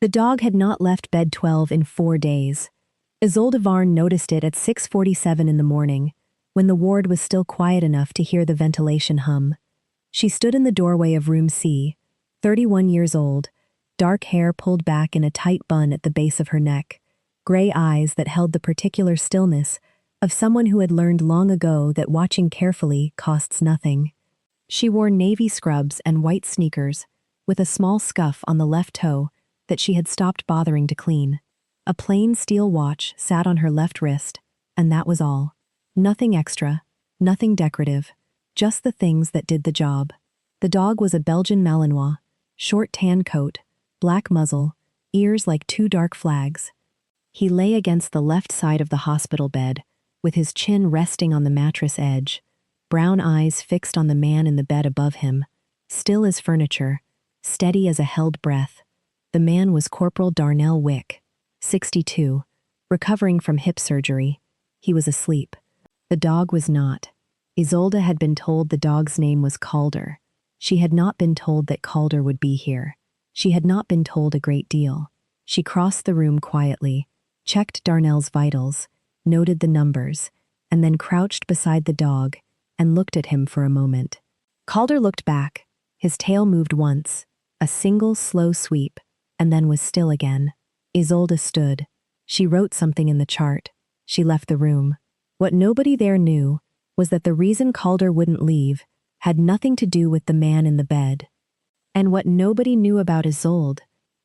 The dog had not left bed 12 in 4 days. Isolde Varn noticed it at 6:47 in the morning, when the ward was still quiet enough to hear the ventilation hum. She stood in the doorway of room C, 31 years old, dark hair pulled back in a tight bun at the base of her neck, gray eyes that held the particular stillness of someone who had learned long ago that watching carefully costs nothing. She wore navy scrubs and white sneakers, with a small scuff on the left toe that she had stopped bothering to clean. A plain steel watch sat on her left wrist, and that was all. Nothing extra, nothing decorative, just the things that did the job. The dog was a Belgian Malinois, short tan coat, black muzzle, ears like 2 dark flags. He lay against the left side of the hospital bed, with his chin resting on the mattress edge, brown eyes fixed on the man in the bed above him, still as furniture, steady as a held breath. The man was Corporal Darnell Wick, 62, recovering from hip surgery. He was asleep. The dog was not. Isolde had been told the dog's name was Calder. She had not been told that Calder would be here. She had not been told a great deal. She crossed the room quietly, checked Darnell's vitals, noted the numbers, and then crouched beside the dog and looked at him for a moment. Calder looked back. His tail moved once, a single slow sweep, and then was still again. Isolde stood. She wrote something in the chart. She left the room. What nobody there knew was that the reason Calder wouldn't leave had nothing to do with the man in the bed. And what nobody knew about Isolde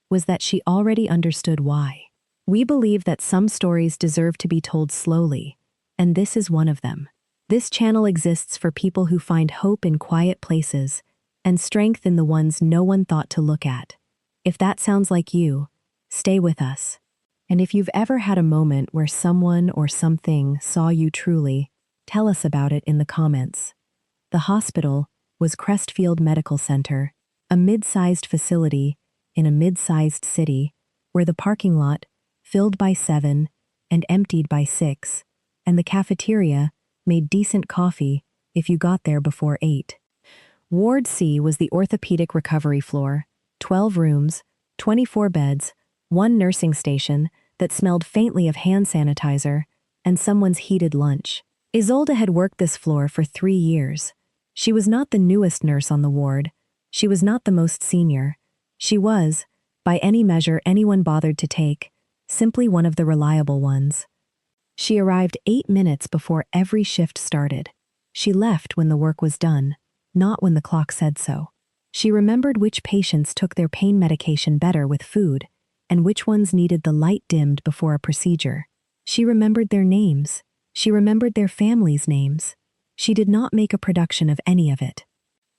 was that she already understood why. We believe that some stories deserve to be told slowly, and this is one of them. This channel exists for people who find hope in quiet places and strength in the ones no one thought to look at. If that sounds like you, stay with us. And if you've ever had a moment where someone or something saw you truly, tell us about it in the comments. The hospital was Crestfield Medical Center, a mid-sized facility in a mid-sized city where the parking lot filled by 7 and emptied by 6, and the cafeteria made decent coffee if you got there before 8. Ward C was the orthopedic recovery floor, 12 rooms, 24 beds, 1 nursing station that smelled faintly of hand sanitizer, and someone's heated lunch. Isolde had worked this floor for 3 years. She was not the newest nurse on the ward. She was not the most senior. She was, by any measure anyone bothered to take, simply one of the reliable ones. She arrived 8 minutes before every shift started. She left when the work was done, not when the clock said so. She remembered which patients took their pain medication better with food, and which ones needed the light dimmed before a procedure. She remembered their names. She remembered their families' names. She did not make a production of any of it.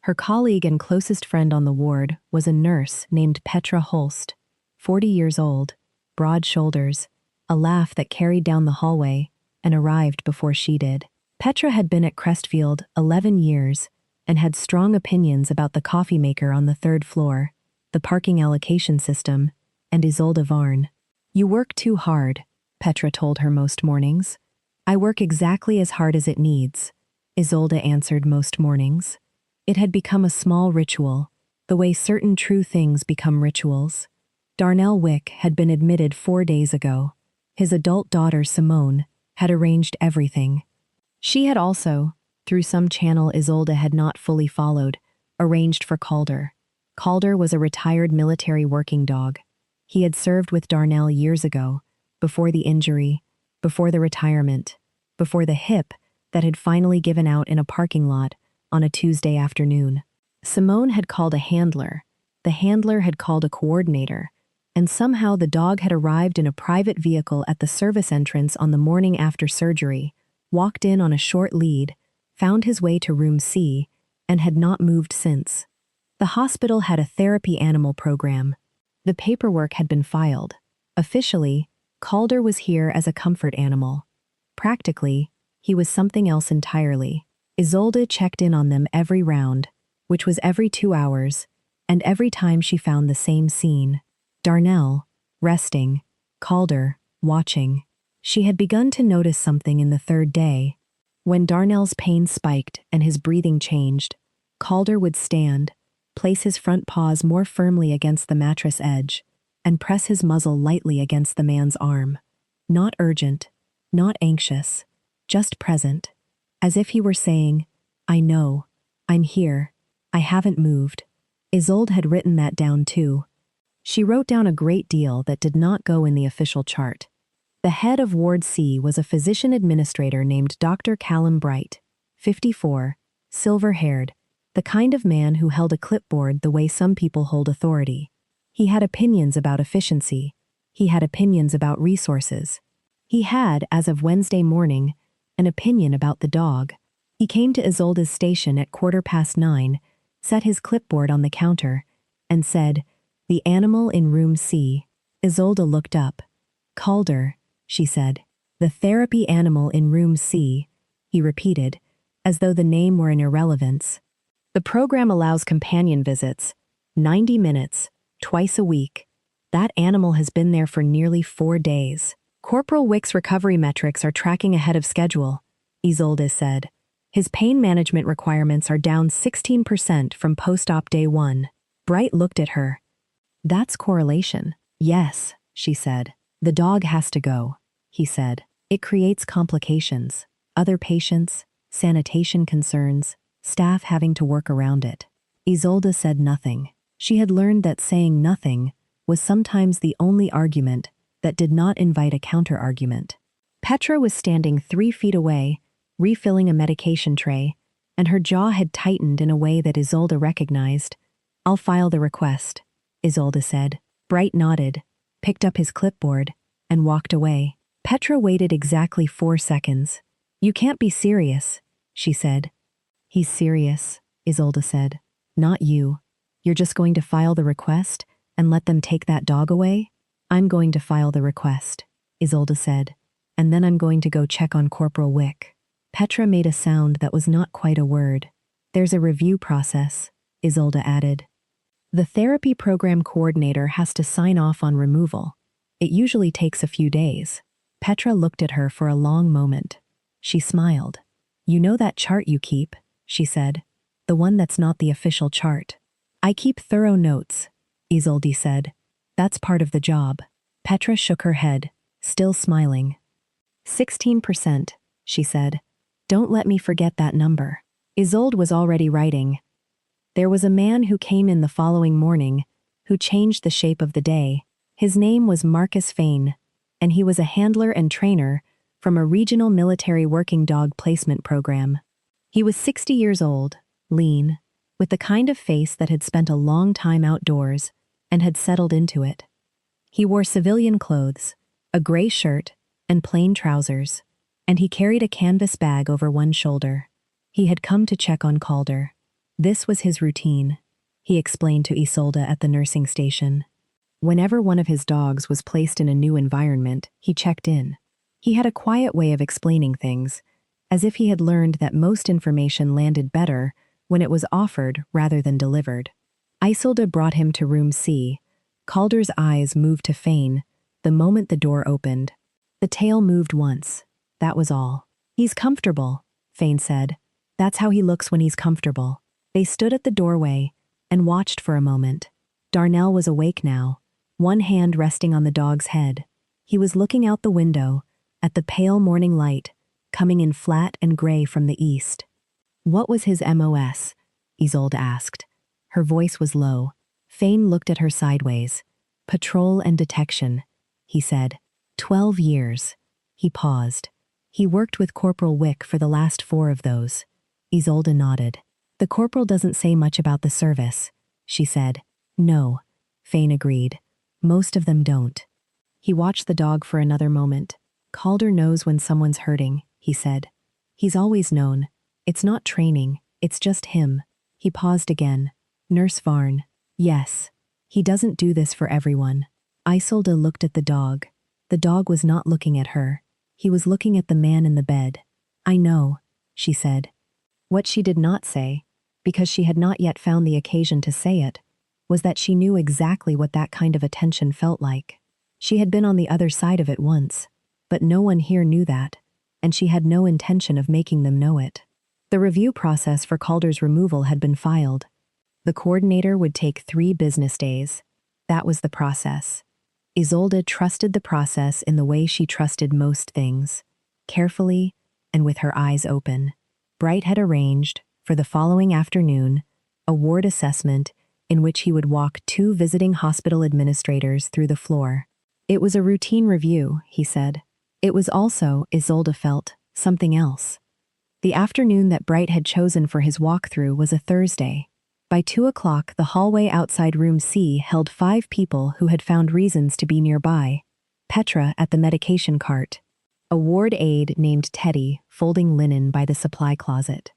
Her colleague and closest friend on the ward was a nurse named Petra Holst, 40 years old, broad shoulders, a laugh that carried down the hallway, and arrived before she did. Petra had been at Crestfield 11 years and had strong opinions about the coffee maker on the 3rd floor, the parking allocation system, and Isolde Varn. "You work too hard," Petra told her most mornings. "I work exactly as hard as it needs," Isolde answered most mornings. It had become a small ritual, the way certain true things become rituals. Darnell Wick had been admitted 4 days ago. His adult daughter, Simone, had arranged everything. She had also, through some channel Isolde had not fully followed, arranged for Calder. Calder was a retired military working dog. He had served with Darnell years ago, before the injury, before the retirement, before the hip that had finally given out in a parking lot on a Tuesday afternoon. Simone had called a handler. The handler had called a coordinator. And somehow the dog had arrived in a private vehicle at the service entrance on the morning after surgery, walked in on a short lead, found his way to room C, and had not moved since. The hospital had a therapy animal program. The paperwork had been filed. Officially, Calder was here as a comfort animal. Practically, he was something else entirely. Isolde checked in on them every round, which was every 2 hours, and every time she found the same scene. Darnell, resting, Calder, watching. She had begun to notice something in the 3rd day. When Darnell's pain spiked and his breathing changed, Calder would stand, place his front paws more firmly against the mattress edge, and press his muzzle lightly against the man's arm. Not urgent, not anxious, just present, as if he were saying, I know, I'm here, I haven't moved. Isolde had written that down too. She wrote down a great deal that did not go in the official chart. The head of Ward C was a physician administrator named Dr. Callum Bright, 54, silver-haired, the kind of man who held a clipboard the way some people hold authority. He had opinions about efficiency. He had opinions about resources. He had, as of Wednesday morning, an opinion about the dog. He came to Isolde's station at 9:15, set his clipboard on the counter, and said, "The animal in room C." Isolde looked up. "Calder," she said. "The therapy animal in room C," he repeated, as though the name were an irrelevance. "The program allows companion visits, 90 minutes, twice a week. That animal has been there for nearly 4 days. Corporal Wick's recovery metrics are tracking ahead of schedule," Isolde said. "His pain management requirements are down 16% from post-op day 1. Bright looked at her. "That's correlation." "Yes," she said. "The dog has to go," he said. "It creates complications. Other patients, sanitation concerns, staff having to work around it." Isolde said nothing. She had learned that saying nothing was sometimes the only argument that did not invite a counter-argument. Petra was standing 3 feet away, refilling a medication tray, and her jaw had tightened in a way that Isolde recognized. "I'll file the request," Isolde said. Bright nodded, picked up his clipboard, and walked away. Petra waited exactly 4 seconds. "You can't be serious," she said. "He's serious," Isolde said. "Not you. You're just going to file the request and let them take that dog away?" "I'm going to file the request," Isolde said, "and then I'm going to go check on Corporal Wick." Petra made a sound that was not quite a word. "There's a review process," Isolde added. "The therapy program coordinator has to sign off on removal. It usually takes a few days." Petra looked at her for a long moment. She smiled. "You know that chart you keep," she said. "The one that's not the official chart." "I keep thorough notes," Isolde said. "That's part of the job." Petra shook her head, still smiling. 16%, she said. "Don't let me forget that number." Isolde was already writing. There was a man who came in the following morning, who changed the shape of the day. His name was Marcus Fane, and he was a handler and trainer from a regional military working dog placement program. He was 60 years old, lean, with the kind of face that had spent a long time outdoors and had settled into it. He wore civilian clothes, a gray shirt, and plain trousers, and he carried a canvas bag over one shoulder. He had come to check on Calder. This was his routine, he explained to Isolde at the nursing station. Whenever one of his dogs was placed in a new environment, he checked in. He had a quiet way of explaining things, as if he had learned that most information landed better when it was offered rather than delivered. Isolde brought him to room C. Calder's eyes moved to Fane the moment the door opened. The tail moved once. That was all. "He's comfortable," Fane said. "That's how he looks when he's comfortable." They stood at the doorway and watched for a moment. Darnell was awake now, one hand resting on the dog's head. He was looking out the window at the pale morning light coming in flat and gray from the east. "What was his MOS?" Isolde asked. Her voice was low. Fane looked at her sideways. "Patrol and detection," he said. 12 years. He paused. "He worked with Corporal Wick for the last 4 of those." Isolde nodded. "The corporal doesn't say much about the service," she said. "No," Fane agreed. "Most of them don't." He watched the dog for another moment. "Calder knows when someone's hurting," he said. "He's always known. It's not training, it's just him." He paused again. "Nurse Varn." "Yes. He doesn't do this for everyone." Isolde looked at the dog. The dog was not looking at her. He was looking at the man in the bed. "I know," she said. What she did not say, because she had not yet found the occasion to say it, was that she knew exactly what that kind of attention felt like. She had been on the other side of it once, but no one here knew that, and she had no intention of making them know it. The review process for Calder's removal had been filed. The coordinator would take 3 business days. That was the process. Isolde trusted the process in the way she trusted most things, carefully and with her eyes open. Bright had arranged, for the following afternoon, a ward assessment in which he would walk 2 visiting hospital administrators through the floor. It was a routine review, he said. It was also, Isolde felt, something else. The afternoon that Bright had chosen for his walkthrough was a Thursday. By 2 o'clock, the hallway outside room C held 5 people who had found reasons to be nearby. Petra at the medication cart. A ward aide named Teddy folding linen by the supply closet.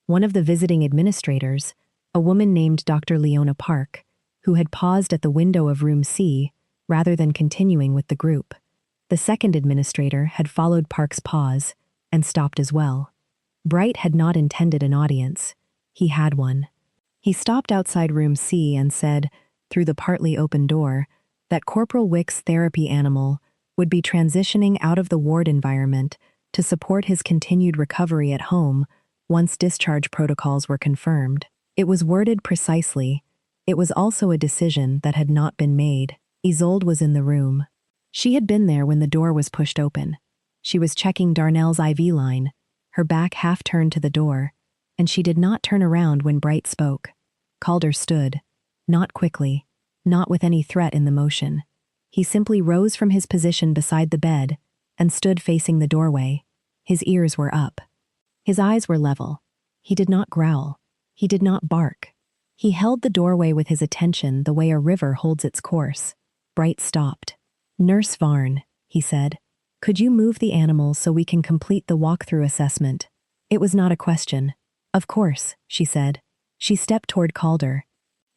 One of the visiting administrators, a woman named Dr. Leona Park, who had paused at the window of room C rather than continuing with the group. The second administrator had followed Park's pause and stopped as well. Bright had not intended an audience. He had one. He stopped outside room C and said, through the partly open door, that Corporal Wick's therapy animal would be transitioning out of the ward environment to support his continued recovery at home once discharge protocols were confirmed. It was worded precisely. It was also a decision that had not been made. Isolde was in the room. She had been there when the door was pushed open. She was checking Darnell's IV line, her back half turned to the door, and she did not turn around when Bright spoke. Calder stood, not quickly, not with any threat in the motion. He simply rose from his position beside the bed and stood facing the doorway. His ears were up. His eyes were level. He did not growl. He did not bark. He held the doorway with his attention the way a river holds its course. Bright stopped. "Nurse Varn," he said, "could you move the animal so we can complete the walkthrough assessment?" It was not a question. "Of course," she said. She stepped toward Calder.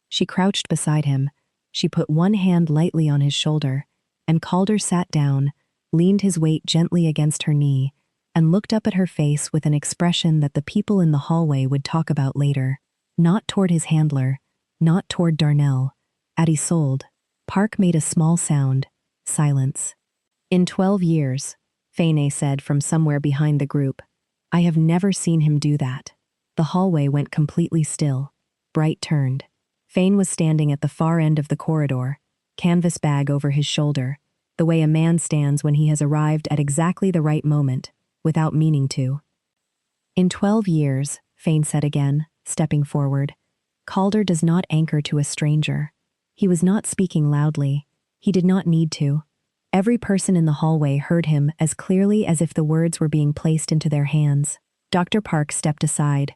She crouched beside him. She put one hand lightly on his shoulder, and Calder sat down, leaned his weight gently against her knee, and looked up at her face with an expression that the people in the hallway would talk about later. Not toward his handler, not toward Darnell. At Isolde. Park made a small sound. Silence. "In 12 years, Fane said from somewhere behind the group, I have never seen him do that." The hallway went completely still. Bright turned. Fane was standing at the far end of the corridor, canvas bag over his shoulder, the way a man stands when he has arrived at exactly the right moment, without meaning to. "In 12 years, Fane said again, stepping forward. Calder does not anchor to a stranger. He was not speaking loudly. He did not need to. Every person in the hallway heard him as clearly as if the words were being placed into their hands. Dr. Park stepped aside.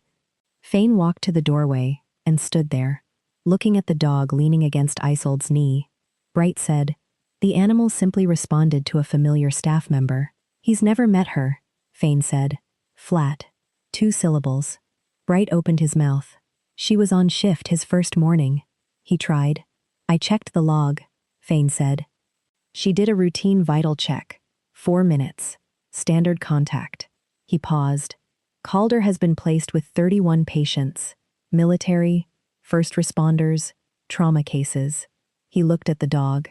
Fane walked to the doorway and stood there, looking at the dog leaning against Isolde's knee. Bright said, "The animal simply responded to a familiar staff member." "He's never met her," Fane said. Flat. 2 syllables. Bright opened his mouth. "She was on shift his first morning." He tried. "I checked the log," Fane said. "She did a routine vital check. 4 minutes. Standard contact." He paused. "Calder has been placed with 31 patients. Military, first responders, trauma cases." He looked at the dog.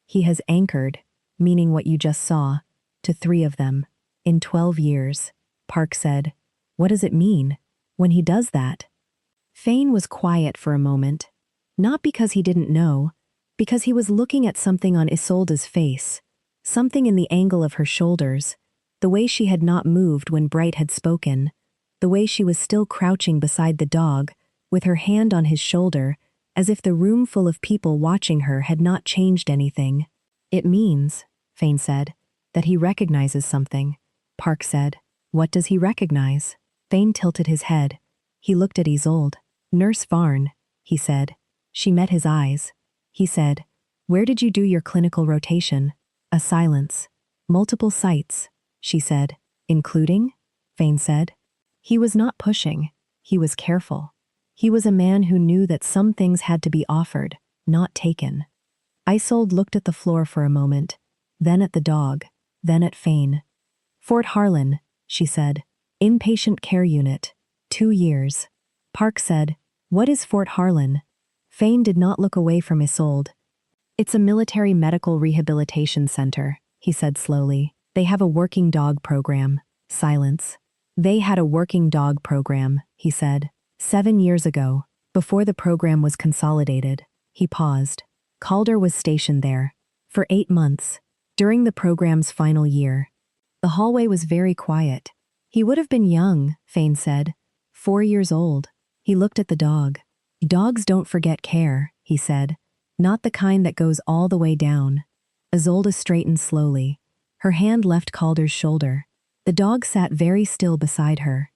"He has anchored, meaning what you just saw, to 3 of them. In 12 years. Park said. "What does it mean, when he does that?" Fane was quiet for a moment. Not because he didn't know, because he was looking at something on Isolde's face, something in the angle of her shoulders, the way she had not moved when Bright had spoken, the way she was still crouching beside the dog, with her hand on his shoulder, as if the room full of people watching her had not changed anything. "It means," Fane said, "that he recognizes something." Park said, "What does he recognize?" Fane tilted his head. He looked at Isolde. "Nurse Varn," he said. She met his eyes. He said, "Where did you do your clinical rotation?" A silence. "Multiple sites," she said. "Including?" Fane said. He was not pushing. He was careful. He was a man who knew that some things had to be offered, not taken. Isolde looked at the floor for a moment, then at the dog, then at Fane. "Fort Harlan," she said. "Inpatient care unit. 2 years." Park said, "What is Fort Harlan?" Fane did not look away from Isolde. "It's a military medical rehabilitation center," he said slowly. "They have a working dog program." Silence. "They had a working dog program," he said. 7 years ago, before the program was consolidated." He paused. "Calder was stationed there. For 8 months, during the program's final year, the hallway was very quiet. He would have been young, Fane said, 4 years old. He looked at the dog. Dogs don't forget care, he said, not the kind that goes all the way down. Isolde straightened slowly. Her hand left Calder's shoulder. The dog sat very still beside her.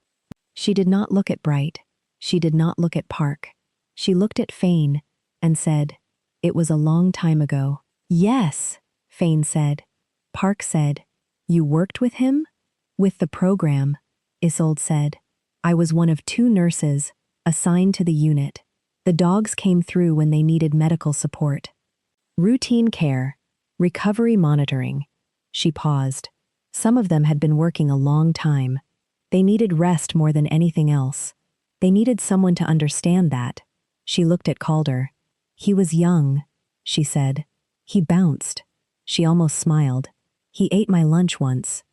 She did not look at Bright. She did not look at Park. She looked at Fane and said, "It was a long time ago." "Yes," Fane said. Park said, "You worked with him?" "With the program," Isolde said. "I was one of 2 nurses assigned to the unit. The dogs came through when they needed medical support. Routine care, recovery monitoring." She paused. Some of them had been working a long time. They needed rest more than anything else. They needed someone to understand that. She looked at Calder. "He was young," she said. "He bounced." She almost smiled. "He ate my lunch once."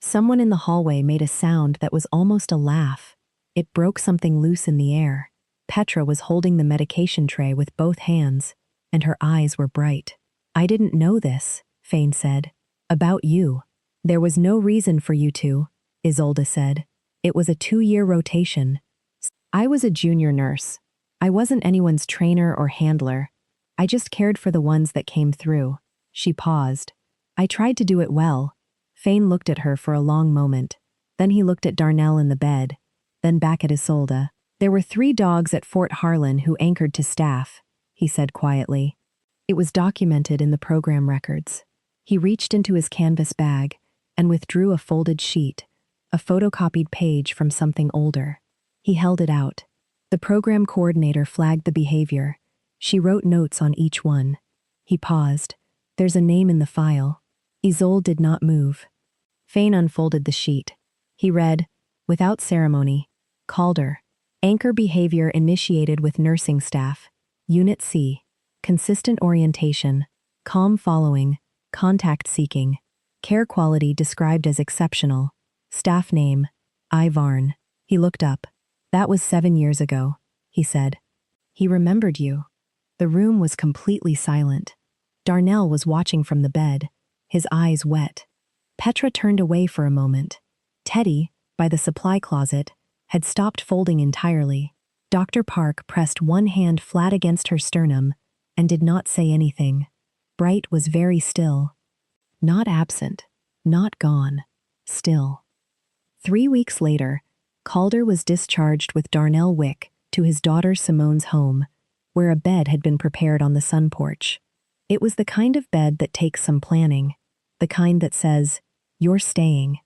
Someone in the hallway made a sound that was almost a laugh. It broke something loose in the air. Petra was holding the medication tray with both hands, and her eyes were bright. "I didn't know this," Fane said. "About you." "There was no reason for you to," Isolde said. "It was a 2-year rotation. I was a junior nurse. I wasn't anyone's trainer or handler. I just cared for the ones that came through." She paused. "I tried to do it well." Fane looked at her for a long moment. Then he looked at Darnell in the bed, then back at Isolde. "There were 3 dogs at Fort Harlan who anchored to staff," he said quietly. It was documented in the program records. He reached into his canvas bag and withdrew a folded sheet, a photocopied page from something older. He held it out. The program coordinator flagged the behavior. She wrote notes on each one. He paused. "There's a name in the file." Isolde did not move. Fane unfolded the sheet. He read, without ceremony, "Calder. Anchor behavior initiated with nursing staff. Unit C. Consistent orientation. Calm following. Contact seeking. Care quality described as exceptional. Staff name, I. Varn." He looked up. "That was 7 years ago," he said. "He remembered you." The room was completely silent. Darnell was watching from the bed, his eyes wet. Petra turned away for a moment. Teddy, by the supply closet, had stopped folding entirely. Dr. Park pressed one hand flat against her sternum and did not say anything. Bright was very still. Not absent, not gone, still. 3 weeks later, Calder was discharged with Darnell Wick to his daughter Simone's home, where a bed had been prepared on the sun porch. It was the kind of bed that takes some planning, the kind that says, "You're staying."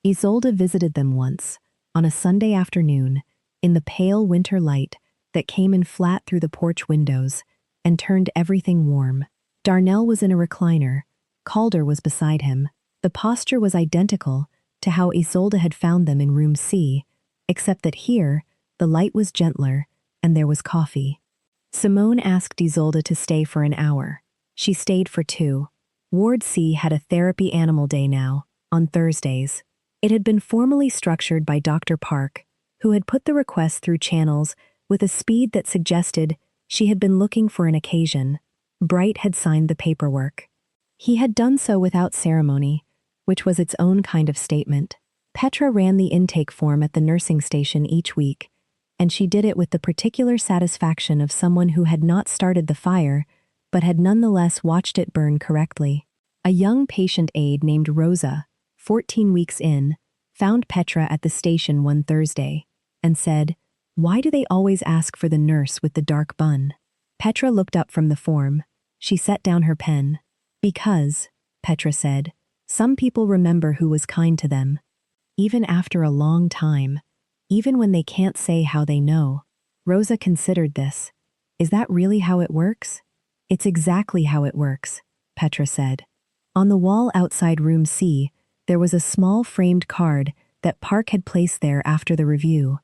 Isolde visited them once, on a Sunday afternoon, in the pale winter light that came in flat through the porch windows and turned everything warm. Darnell was in a recliner. Calder was beside him. The posture was identical to how Isolde had found them in room C, except that here, the light was gentler and there was coffee. Simone asked Isolde to stay for an hour. She stayed for 2. Ward C had a therapy animal day now, on Thursdays. It had been formally structured by Dr. Park, who had put the request through channels with a speed that suggested she had been looking for an occasion. Bright had signed the paperwork. He had done so without ceremony, which was its own kind of statement. Petra ran the intake form at the nursing station each week, and she did it with the particular satisfaction of someone who had not started the fire, but had nonetheless watched it burn correctly. A young patient aide named Rosa, 14 weeks in, found Petra at the station one Thursday and said, "Why do they always ask for the nurse with the dark bun?" Petra looked up from the form. She set down her pen. "Because," Petra said, "some people remember who was kind to them. Even after a long time, even when they can't say how they know." Rosa considered this. "Is that really how it works?" "It's exactly how it works," Petra said. On the wall outside room C, there was a small framed card that Park had placed there after the review.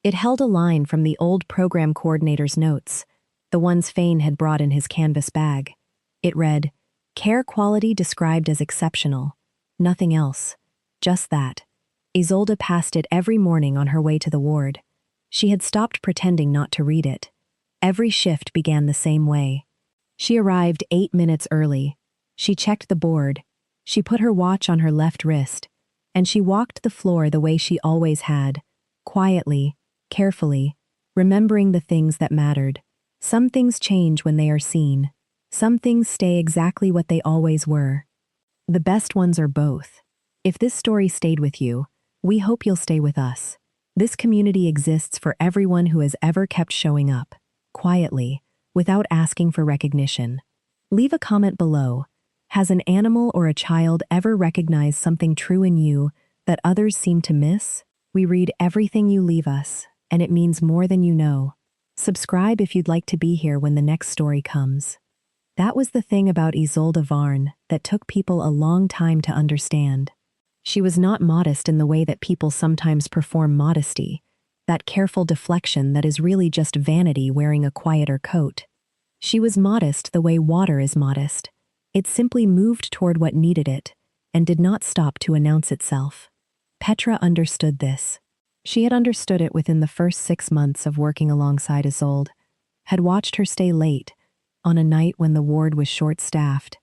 It held a line from the old program coordinator's notes, the ones Fane had brought in his canvas bag. It read, "Care quality described as exceptional. Nothing else. Just that." Isolde passed it every morning on her way to the ward. She had stopped pretending not to read it. Every shift began the same way. She arrived 8 minutes early. She checked the board. She put her watch on her left wrist, and she walked the floor the way she always had, quietly, carefully, remembering the things that mattered. Some things change when they are seen. Some things stay exactly what they always were. The best ones are both. If this story stayed with you, we hope you'll stay with us. This community exists for everyone who has ever kept showing up, quietly, without asking for recognition. Leave a comment below. Has an animal or a child ever recognized something true in you that others seem to miss? We read everything you leave us, and it means more than you know. Subscribe if you'd like to be here when the next story comes. That was the thing about Isolde Varn that took people a long time to understand. She was not modest in the way that people sometimes perform modesty, that careful deflection that is really just vanity wearing a quieter coat. She was modest the way water is modest. It simply moved toward what needed it, and did not stop to announce itself. Petra understood this. She had understood it within the first 6 months of working alongside Isolde, had watched her stay late, on a night when the ward was short-staffed,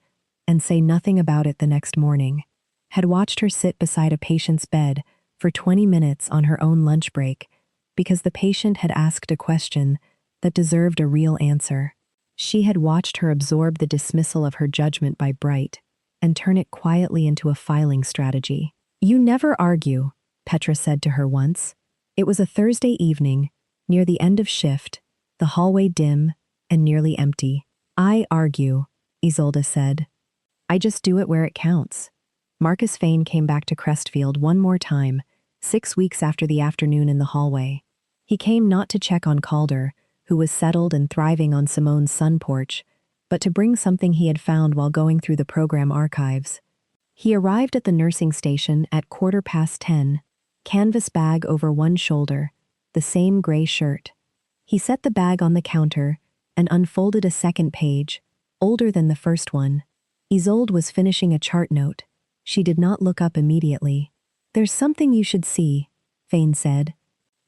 and say nothing about it the next morning, had watched her sit beside a patient's bed for 20 minutes on her own lunch break because the patient had asked a question that deserved a real answer. She had watched her absorb the dismissal of her judgment by Bright and turn it quietly into a filing strategy. "You never argue," Petra said to her once. It was a Thursday evening, near the end of shift, the hallway dim and nearly empty. "I argue," Isolde said. "I just do it where it counts." Marcus Fane came back to Crestfield one more time, 6 weeks after the afternoon in the hallway. He came not to check on Calder, who was settled and thriving on Simone's sun porch, but to bring something he had found while going through the program archives. He arrived at the nursing station at 10:15, canvas bag over one shoulder, the same gray shirt. He set the bag on the counter and unfolded a second page, older than the first one. Isolde was finishing a chart note. She did not look up immediately. "There's something you should see," Fane said.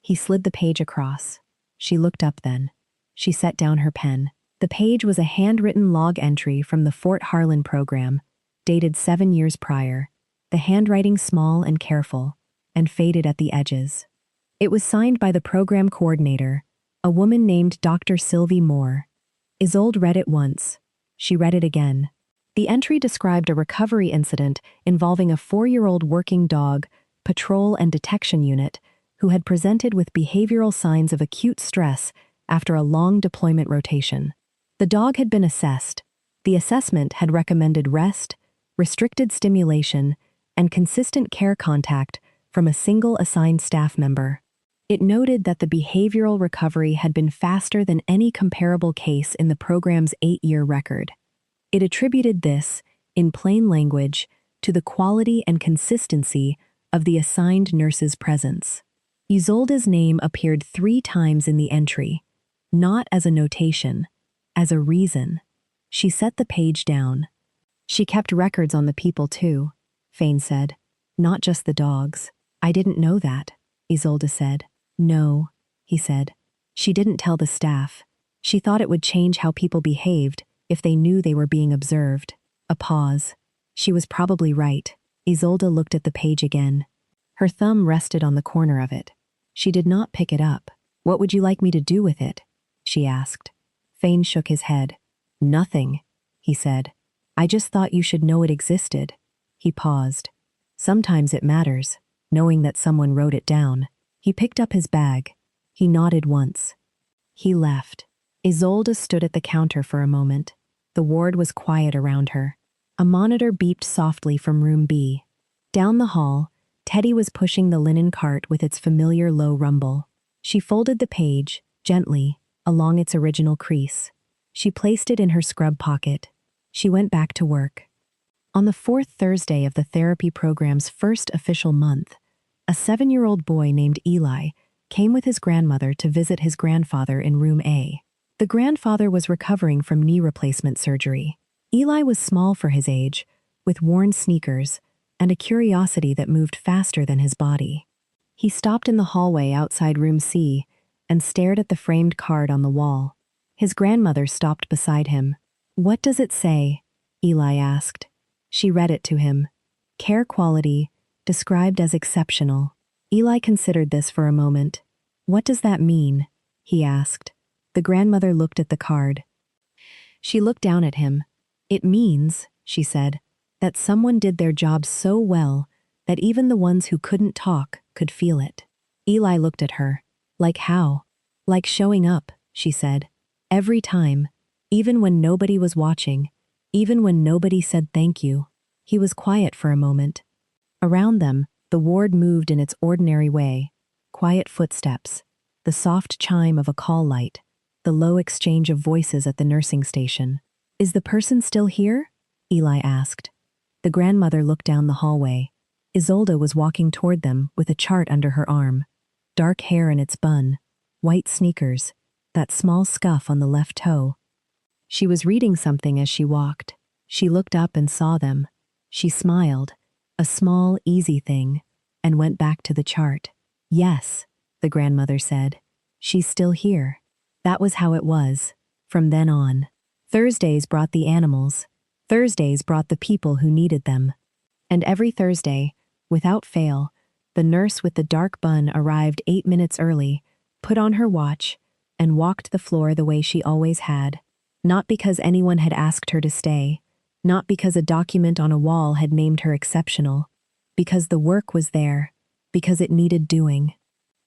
He slid the page across. She looked up then. She set down her pen. The page was a handwritten log entry from the Fort Harlan program, dated 7 years prior, the handwriting small and careful, and faded at the edges. It was signed by the program coordinator, a woman named Dr. Sylvie Moore. Isolde read it once. She read it again. The entry described a recovery incident involving a 4-year-old working dog, patrol and detection unit, who had presented with behavioral signs of acute stress after a long deployment rotation. The dog had been assessed. The assessment had recommended rest, restricted stimulation, and consistent care contact from a single assigned staff member. It noted that the behavioral recovery had been faster than any comparable case in the program's 8-year record. It attributed this, in plain language, to the quality and consistency of the assigned nurse's presence. Isolde's name appeared 3 times in the entry, not as a notation, as a reason. She set the page down. "She kept records on the people too," Fane said. "Not just the dogs." "I didn't know that," Isolde said. "No," he said. "She didn't tell the staff. She thought it would change how people behaved if they knew they were being observed." A pause. She was probably right. Isolde looked at the page again. Her thumb rested on the corner of it. She did not pick it up. "What would you like me to do with it?" she asked. Fane shook his head. "Nothing," he said. "I just thought you should know it existed." He paused. "Sometimes it matters, knowing that someone wrote it down." He picked up his bag. He nodded once. He left. Isolde stood at the counter for a moment. The ward was quiet around her. A monitor beeped softly from room B. Down the hall, Teddy was pushing the linen cart with its familiar low rumble. She folded the page, gently, along its original crease. She placed it in her scrub pocket. She went back to work. On the 4th Thursday of the therapy program's first official month, a 7-year-old boy named Eli came with his grandmother to visit his grandfather in room A. The grandfather was recovering from knee replacement surgery. Eli was small for his age, with worn sneakers and a curiosity that moved faster than his body. He stopped in the hallway outside room C and stared at the framed card on the wall. His grandmother stopped beside him. "What does it say?" Eli asked. She read it to him. Care quality, described as exceptional. Eli considered this for a moment. What does that mean? He asked. The grandmother looked at the card. She looked down at him. It means, she said, that someone did their job so well that even the ones who couldn't talk could feel it. Eli looked at her. Like how? Like showing up, she said. Every time, even when nobody was watching, even when nobody said thank you. He was quiet for a moment. Around them, the ward moved in its ordinary way. Quiet footsteps, the soft chime of a call light, the low exchange of voices at the nursing station. Is the person still here? Eli asked. The grandmother looked down the hallway. Isolde was walking toward them with a chart under her arm. Dark hair in its bun, white sneakers, that small scuff on the left toe. She was reading something as she walked. She looked up and saw them. She smiled, a small, easy thing, and went back to the chart. Yes, the grandmother said. She's still here. That was how it was, from then on. Thursdays brought the animals. Thursdays brought the people who needed them. And every Thursday, without fail, the nurse with the dark bun arrived 8 minutes early, put on her watch, and walked the floor the way she always had. Not because anyone had asked her to stay, not because a document on a wall had named her exceptional, because the work was there, because it needed doing.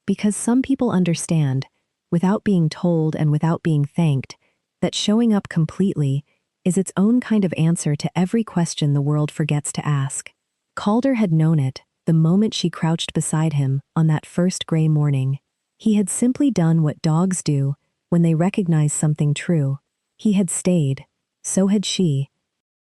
Because some people understand, without being told and without being thanked, that showing up completely is its own kind of answer to every question the world forgets to ask. Calder had known it the moment she crouched beside him on that first gray morning. He had simply done what dogs do when they recognize something true. He had stayed. So had she.